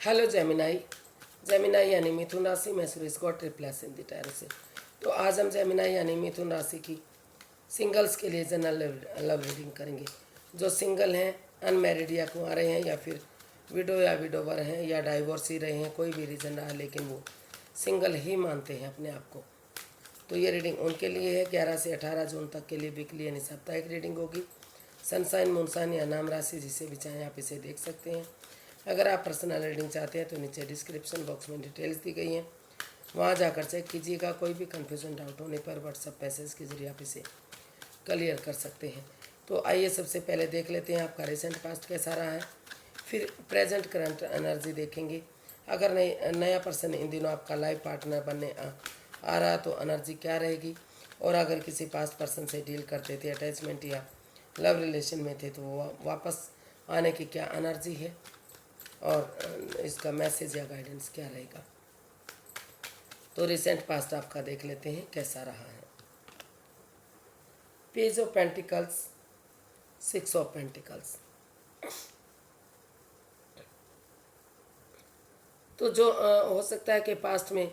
Hello Gemini. Gemini यानी मिथुन राशि में Suresh got replace in the tarot से। तो आज हम जेमिनाई यानी मिथुन राशि की सिंगल्स के लिए जनरल लव रीडिंग करेंगे। जो सिंगल हैं, अनमैरिड या कुंवारे हैं, या फिर विडो या विडोवर हैं, या डाइवोर्स ही रहे हैं, कोई भी रीज़न रहा लेकिन वो सिंगल ही मानते हैं अपने आप को, तो ये रीडिंग उनके लिए है। 11 से 18 जून तक के लिए वीकली यानी साप्ताहिक रीडिंग होगी। सनसाइन, मूनसाइन या नाम राशि जिसे भी चाहें आप इसे देख सकते हैं। अगर आप पर्सनल रीडिंग चाहते हैं तो नीचे डिस्क्रिप्शन बॉक्स में डिटेल्स दी गई हैं, वहाँ जाकर चेक कीजिएगा। कोई भी कन्फ्यूजन डाउट होने पर व्हाट्सएप मैसेज के जरिए आप इसे क्लियर कर सकते हैं। तो आइए सबसे पहले देख लेते हैं आपका रिसेंट पास्ट कैसा रहा है, फिर प्रेजेंट करंट एनर्जी देखेंगे। अगर नया पर्सन इन दिनों आपका लाइफ पार्टनर बनने आ रहा तो एनर्जी क्या रहेगी, और अगर किसी पास्ट पर्सन से डील करते थे, अटैचमेंट या लव रिलेशन में थे, तो वो वापस आने की क्या एनर्जी है और इसका मैसेज या गाइडेंस क्या रहेगा। तो रिसेंट पास्ट आपका देख लेते हैं कैसा रहा है। Page of pentacles, 6 of pentacles. तो जो हो सकता है कि पास्ट में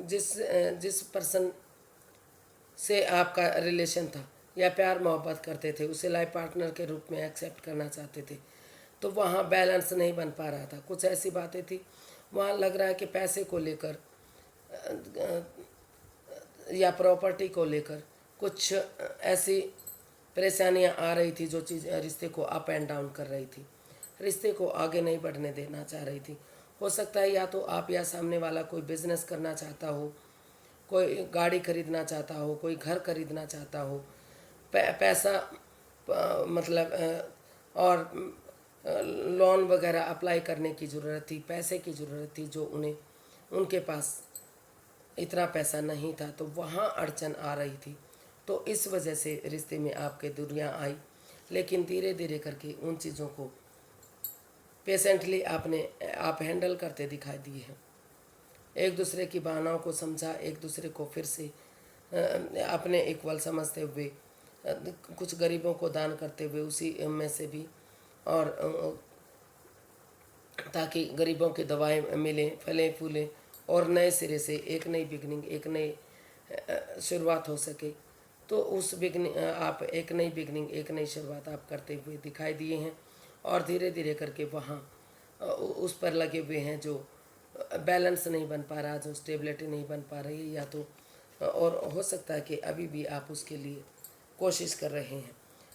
जिस जिस पर्सन से आपका रिलेशन था या प्यार मोहब्बत करते थे, उसे लाइफ पार्टनर के रूप में एक्सेप्ट करना चाहते थे, तो वहाँ बैलेंस नहीं बन पा रहा था। कुछ ऐसी बातें थी, वहाँ लग रहा है कि पैसे को लेकर या प्रॉपर्टी को लेकर कुछ ऐसी परेशानियाँ आ रही थी जो चीज़ रिश्ते को अप एंड डाउन कर रही थी, रिश्ते को आगे नहीं बढ़ने देना चाह रही थी। हो सकता है या तो आप या सामने वाला कोई बिजनेस करना चाहता हो, कोई गाड़ी खरीदना चाहता हो, कोई घर खरीदना चाहता हो, पैसा मतलब और लोन वगैरह अप्लाई करने की ज़रूरत थी, पैसे की ज़रूरत थी जो उन्हें उनके पास इतना पैसा नहीं था, तो वहाँ अड़चन आ रही थी। तो इस वजह से रिश्ते में आपके दूरियाँ आई, लेकिन धीरे धीरे करके उन चीज़ों को पेशेंटली आप हैंडल करते दिखाई दिए हैं। एक दूसरे की भावनाओं को समझा, एक दूसरे को फिर से अपने इक्वल समझते हुए, कुछ गरीबों को दान करते हुए उसी में से भी, और ताकि गरीबों की दवाएं मिलें, फलें फूलें, और नए सिरे से एक नई बिगनिंग, एक नई शुरुआत हो सके। तो उस बिगनिंग आप एक नई बिगनिंग, एक नई शुरुआत आप करते हुए दिखाई दिए हैं, और धीरे धीरे करके वहाँ उस पर लगे हुए हैं जो बैलेंस नहीं बन पा रहा, जो स्टेबिलिटी नहीं बन पा रही है, या तो और हो सकता है कि अभी भी आप उसके लिए कोशिश कर रहे हैं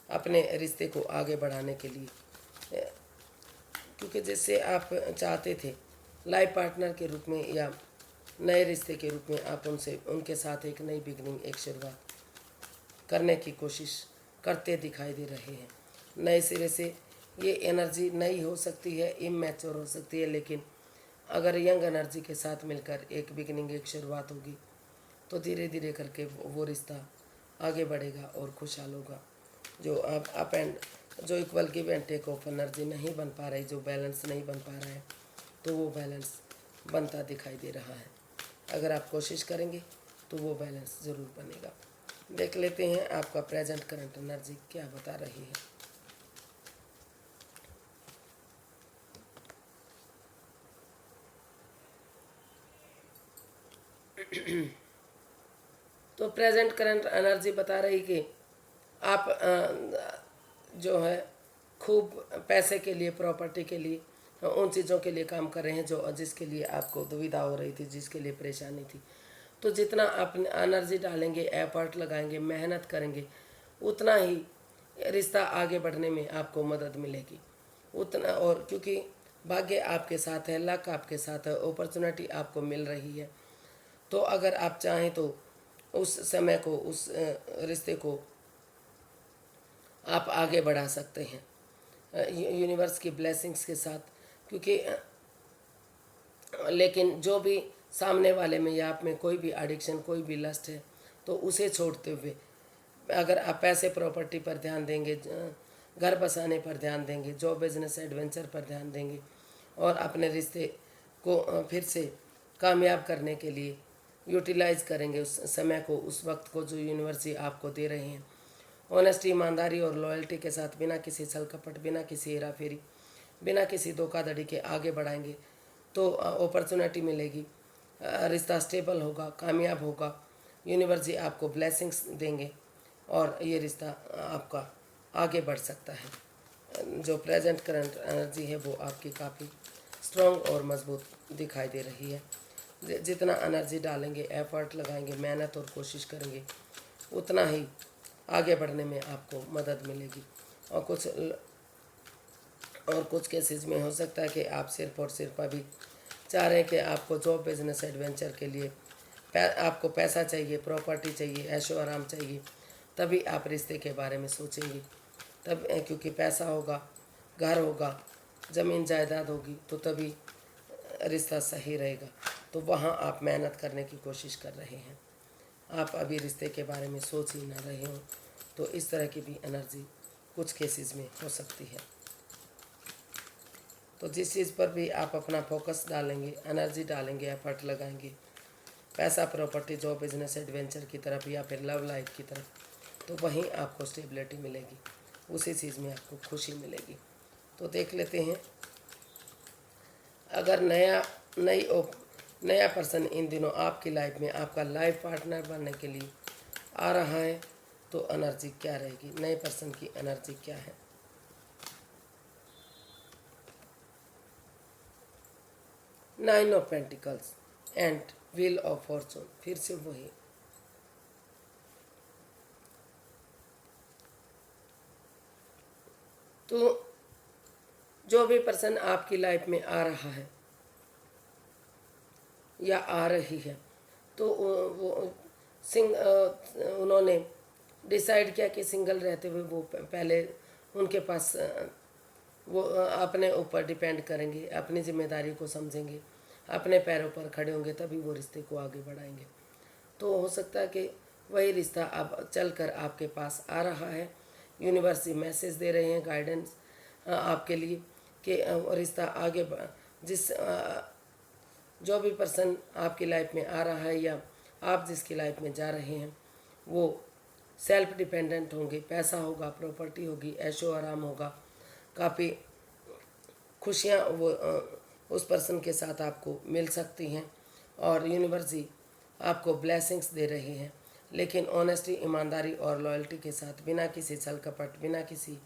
अपने रिश्ते को आगे बढ़ाने के लिए, क्योंकि जैसे आप चाहते थे लाइफ पार्टनर के रूप में या नए रिश्ते के रूप में, आप उनके साथ एक नई बिगनिंग, एक शुरुआत करने की कोशिश करते दिखाई दे रहे हैं। नए सिरे से ये एनर्जी नई हो सकती है, इमैच्योर हो सकती है, लेकिन अगर यंग एनर्जी के साथ मिलकर एक बिगनिंग, एक शुरुआत होगी, तो धीरे धीरे करके वो रिश्ता आगे बढ़ेगा और खुशहाल होगा। जो आप अप एंड जो equal give and take of energy नहीं बन पा रही, जो बैलेंस नहीं बन पा रहा है, तो वो बैलेंस बनता दिखाई दे रहा है। अगर आप कोशिश करेंगे तो वो बैलेंस ज़रूर बनेगा। देख लेते हैं आपका प्रेजेंट करंट एनर्जी क्या बता रही है। तो प्रेजेंट करंट एनर्जी बता रही कि आप जो है खूब पैसे के लिए, प्रॉपर्टी के लिए, उन चीज़ों के लिए काम कर रहे हैं जो जिसके लिए आपको दुविधा हो रही थी, जिसके लिए परेशानी थी। तो जितना आप एनर्जी डालेंगे, एफर्ट लगाएंगे, मेहनत करेंगे, उतना ही रिश्ता आगे बढ़ने में आपको मदद मिलेगी। उतना, और क्योंकि भाग्य आपके साथ है, लक आपके साथ है, अपॉर्चुनिटी आपको मिल रही है, तो अगर आप चाहें तो उस समय को, उस रिश्ते को आप आगे बढ़ा सकते हैं यूनिवर्स की ब्लेसिंग्स के साथ। क्योंकि लेकिन जो भी सामने वाले में या आप में कोई भी एडिक्शन, कोई भी लस्ट है, तो उसे छोड़ते हुए अगर आप पैसे प्रॉपर्टी पर ध्यान देंगे, घर बसाने पर ध्यान देंगे, जॉब बिजनेस एडवेंचर पर ध्यान देंगे, और अपने रिश्ते को फिर से कामयाब करने के लिए यूटिलाइज करेंगे उस समय को, उस वक्त को जो यूनिवर्स आपको दे रहे हैं, ऑनेस्टी, ईमानदारी और लॉयल्टी के साथ, बिना किसी छल कपट, बिना किसी हेरा फेरी, बिना किसी धोखाधड़ी के आगे बढ़ाएंगे तो अपॉर्चुनिटी मिलेगी, रिश्ता स्टेबल होगा, कामयाब होगा, यूनिवर्स जी आपको ब्लेसिंग्स देंगे और ये रिश्ता आपका आगे बढ़ सकता है। जो प्रेजेंट करंट एनर्जी है वो आपकी काफ़ी स्ट्रॉन्ग और मजबूत दिखाई दे रही है। जितना एनर्जी डालेंगे, एफर्ट लगाएंगे, मेहनत और कोशिश करेंगे, उतना ही आगे बढ़ने में आपको मदद मिलेगी। और कुछ केसेस में हो सकता है कि आप सिर्फ और सिर्फ अभी चाह रहे हैं कि आपको जॉब, बिजनेस, एडवेंचर के लिए आपको पैसा चाहिए, प्रॉपर्टी चाहिए, ऐशो आराम चाहिए, तभी आप रिश्ते के बारे में सोचेंगे। तब क्योंकि पैसा होगा, घर होगा, ज़मीन जायदाद होगी, तो तभी रिश्ता सही रहेगा। तो वहाँ आप मेहनत करने की कोशिश कर रहे हैं, आप अभी रिश्ते के बारे में सोच ही ना रहे हो। तो इस तरह की भी एनर्जी कुछ केसेस में हो सकती है। तो जिस चीज़ पर भी आप अपना फोकस डालेंगे, एनर्जी डालेंगे, एफर्ट लगाएंगे, पैसा, प्रॉपर्टी, जॉब, बिजनेस, एडवेंचर की तरफ या फिर लव लाइफ की तरफ, तो वहीं आपको स्टेबिलिटी मिलेगी, उसी चीज़ में आपको खुशी मिलेगी। तो देख लेते हैं, अगर नया पर्सन इन दिनों आपकी लाइफ में आपका लाइफ पार्टनर बनने के लिए आ रहा है तो एनर्जी क्या रहेगी, नए पर्सन की एनर्जी क्या है। Nine of pentacles and wheel of Fortune, फिर से वही। तो जो भी पर्सन आपकी लाइफ में आ रहा है या आ रही है, तो वो उन्होंने डिसाइड किया कि सिंगल रहते हुए वो पहले उनके पास वो अपने ऊपर डिपेंड करेंगे, अपनी जिम्मेदारी को समझेंगे, अपने पैरों पर खड़े होंगे, तभी वो रिश्ते को आगे बढ़ाएंगे। तो हो सकता है कि वही रिश्ता अब चलकर आपके पास आ रहा है। यूनिवर्स मैसेज दे रहे हैं, गाइडेंस आपके लिए कि रिश्ता आगे जिस जो भी पर्सन आपकी लाइफ में आ रहा है या आप जिसकी लाइफ में जा रहे हैं, वो सेल्फ डिपेंडेंट होंगे, पैसा होगा, प्रॉपर्टी होगी, ऐशो आराम होगा, काफ़ी खुशियाँ वो उस पर्सन के साथ आपको मिल सकती हैं और यूनिवर्स जी आपको ब्लेसिंग्स दे रही हैं। लेकिन ऑनेस्टी, ईमानदारी और लॉयल्टी के साथ, बिना किसी छल कपट, बिना किसी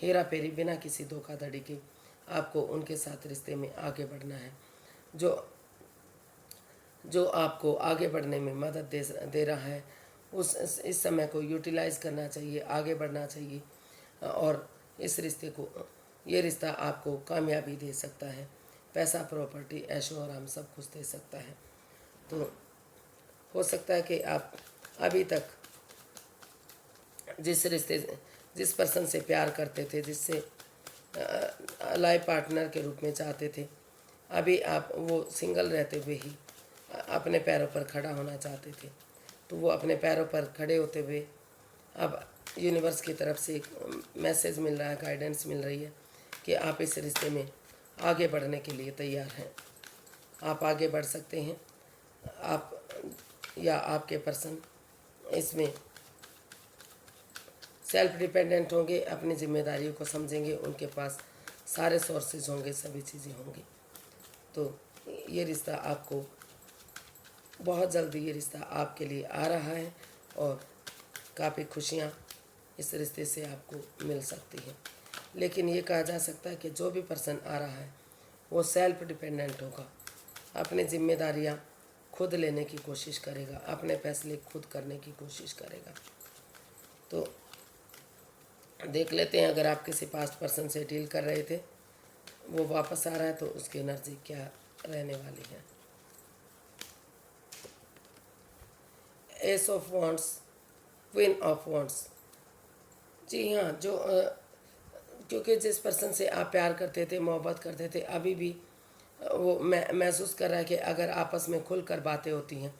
हेरा फेरी, बिना किसी धोखाधड़ी के आपको उनके साथ रिश्ते में आगे बढ़ना है। जो आपको आगे बढ़ने में मदद दे रहा है, इस समय को यूटिलाइज़ करना चाहिए, आगे बढ़ना चाहिए और इस रिश्ते को, ये रिश्ता आपको कामयाबी दे सकता है, पैसा, प्रॉपर्टी, ऐशो आराम सब कुछ दे सकता है। तो हो सकता है कि आप अभी तक जिस पर्सन से प्यार करते थे, जिससे लाइफ पार्टनर के रूप में चाहते थे, अभी आप वो सिंगल रहते हुए ही अपने पैरों पर खड़ा होना चाहते थे, तो वो अपने पैरों पर खड़े होते हुए अब यूनिवर्स की तरफ से एक मैसेज मिल रहा है, गाइडेंस मिल रही है कि आप इस रिश्ते में आगे बढ़ने के लिए तैयार हैं। आप आगे बढ़ सकते हैं, आप या आपके पर्सन इसमें सेल्फ डिपेंडेंट होंगे, अपनी जिम्मेदारियों को समझेंगे, उनके पास सारे सोर्सेज होंगे, सभी चीज़ें होंगी। तो ये रिश्ता आपको बहुत जल्दी, ये रिश्ता आपके लिए आ रहा है और काफ़ी खुशियाँ इस रिश्ते से आपको मिल सकती हैं। लेकिन ये कहा जा सकता है कि जो भी पर्सन आ रहा है वो सेल्फ डिपेंडेंट होगा, अपनी जिम्मेदारियाँ खुद लेने की कोशिश करेगा, अपने फैसले खुद करने की कोशिश करेगा। तो देख लेते हैं, अगर आप किसी पास्ट पर्सन से डील कर रहे थे, वो वापस आ रहा है तो उसकी एनर्जी क्या रहने वाली है। Ace of wands, queen of wands. जी हाँ, जो क्योंकि जिस पर्सन से आप प्यार करते थे, मोहब्बत करते थे, अभी भी वो महसूस कर रहा है कि अगर आपस में खुलकर बातें होती हैं,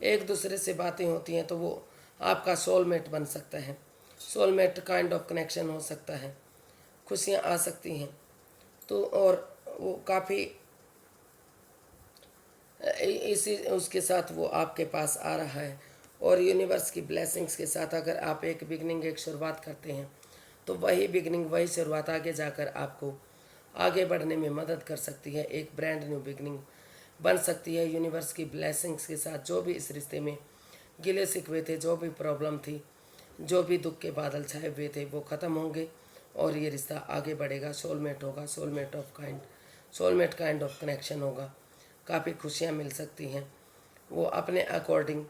एक दूसरे से बातें होती हैं, तो वो आपका सोलमेट बन सकता है। सोलमेट काइंड ऑफ कनेक्शन हो सकता है, खुशियाँ आ सकती हैं। तो और वो काफ़ी इसी उसके साथ वो आपके पास आ रहा है और यूनिवर्स की ब्लेसिंग्स के साथ अगर आप एक बिगनिंग, एक शुरुआत करते हैं, तो वही बिगनिंग, वही शुरुआत आगे जाकर आपको आगे बढ़ने में मदद कर सकती है। एक ब्रांड न्यू बिगनिंग बन सकती है। यूनिवर्स की ब्लेसिंग्स के साथ जो भी इस रिश्ते में गिले शिकवे थे, जो भी प्रॉब्लम थी, जो भी दुख के बादल छाए हुए थे, वो ख़त्म होंगे और ये रिश्ता आगे बढ़ेगा। सोलमेट होगा, सोलमेट काइंड ऑफ कनेक्शन होगा। काफ़ी खुशियाँ मिल सकती हैं। वो अपने अकॉर्डिंग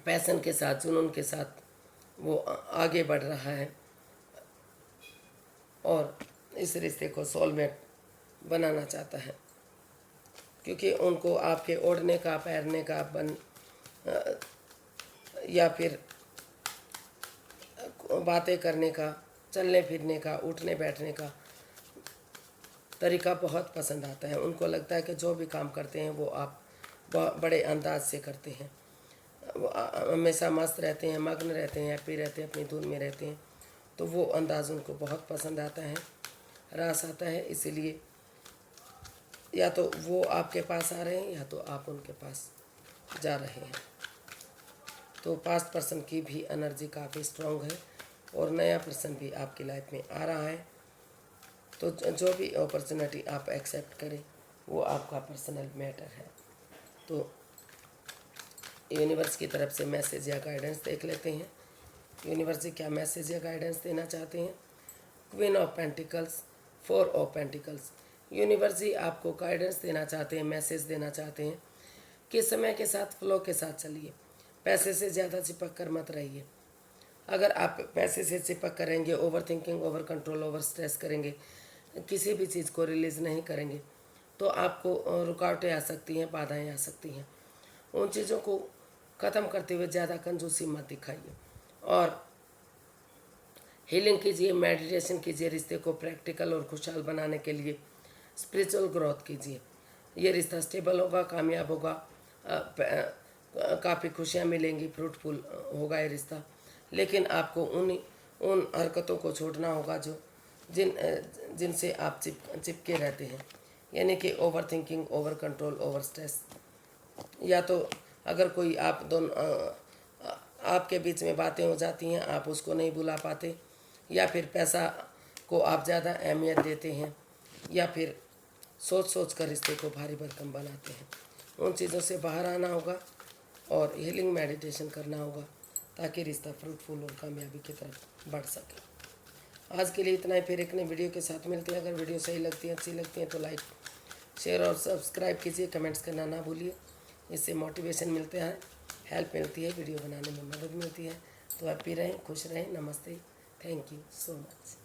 पैशन के साथ, जुनून के साथ वो आगे बढ़ रहा है और इस रिश्ते को सोलमेट बनाना चाहता है, क्योंकि उनको आपके ओढ़ने का, पैरने का या फिर बातें करने का, चलने फिरने का, उठने बैठने का तरीका बहुत पसंद आता है। उनको लगता है कि जो भी काम करते हैं वो आप बड़े अंदाज से करते हैं। वो हमेशा मस्त रहते हैं, मग्न रहते हैं, हैप्पी रहते हैं, अपनी धुन में रहते हैं। तो वो अंदाज़ उनको बहुत पसंद आता है, रास आता है। इसीलिए या तो वो आपके पास आ रहे हैं या तो आप उनके पास जा रहे हैं। तो पास्ट पर्सन की भी एनर्जी काफ़ी स्ट्रांग है और नया पर्सन भी आपकी लाइफ में आ रहा है। तो जो भी अपॉर्चुनिटी आप एक्सेप्ट करें वो आपका पर्सनल मैटर है। तो यूनिवर्स की तरफ से मैसेज या गाइडेंस देख लेते हैं। यूनिवर्स से क्या मैसेज या गाइडेंस देना चाहते हैं। Queen of pentacles, 4 of pentacles. Universe ji आपको गाइडेंस देना चाहते हैं, मैसेज देना चाहते हैं कि समय के साथ, फ्लो के साथ चलिए। पैसे से ज़्यादा चिपक कर मत रहिए। अगर आप पैसे से चिपक करेंगे, over thinking, over control, over stress करेंगे, किसी भी चीज़ को रिलीज़ नहीं करेंगे, तो आपको रुकावटें आ सकती हैं, बाधाएं आ सकती हैं। उन चीज़ों को ख़त्म करते हुए ज़्यादा कंजूसी मत दिखाइए और हीलिंग कीजिए, मेडिटेशन कीजिए। रिश्ते को प्रैक्टिकल और खुशहाल बनाने के लिए स्पिरिचुअल ग्रोथ कीजिए। ये रिश्ता स्टेबल होगा, कामयाब होगा, काफ़ी खुशियाँ मिलेंगी, फ्रूटफुल होगा ये रिश्ता। लेकिन आपको उन हरकतों को छोड़ना होगा जो जिनसे आप चिपके रहते हैं, यानी कि over thinking, over control, over stress. या तो अगर कोई आपके बीच में बातें हो जाती हैं, आप उसको नहीं भुला पाते, या फिर पैसा को आप ज़्यादा अहमियत देते हैं, या फिर सोच सोच कर रिश्ते को भारी भरकम बनाते हैं। उन चीज़ों से बाहर आना होगा और हीलिंग मेडिटेशन करना होगा ताकि रिश्ता फ्रूटफुल और कामयाबी की तरफ बढ़ सके। आज के लिए इतना ही। फिर एक नई वीडियो के साथ मिलते हैं। अगर वीडियो सही लगती है, अच्छी लगती है तो लाइक, शेयर और सब्सक्राइब कीजिए। कमेंट्स करना ना भूलिए, इससे मोटिवेशन मिलते हैं, हेल्प मिलती है, वीडियो बनाने में मदद मिलती है। तो हैप्पी रहें, खुश रहें। नमस्ते, थैंक यू सो मच।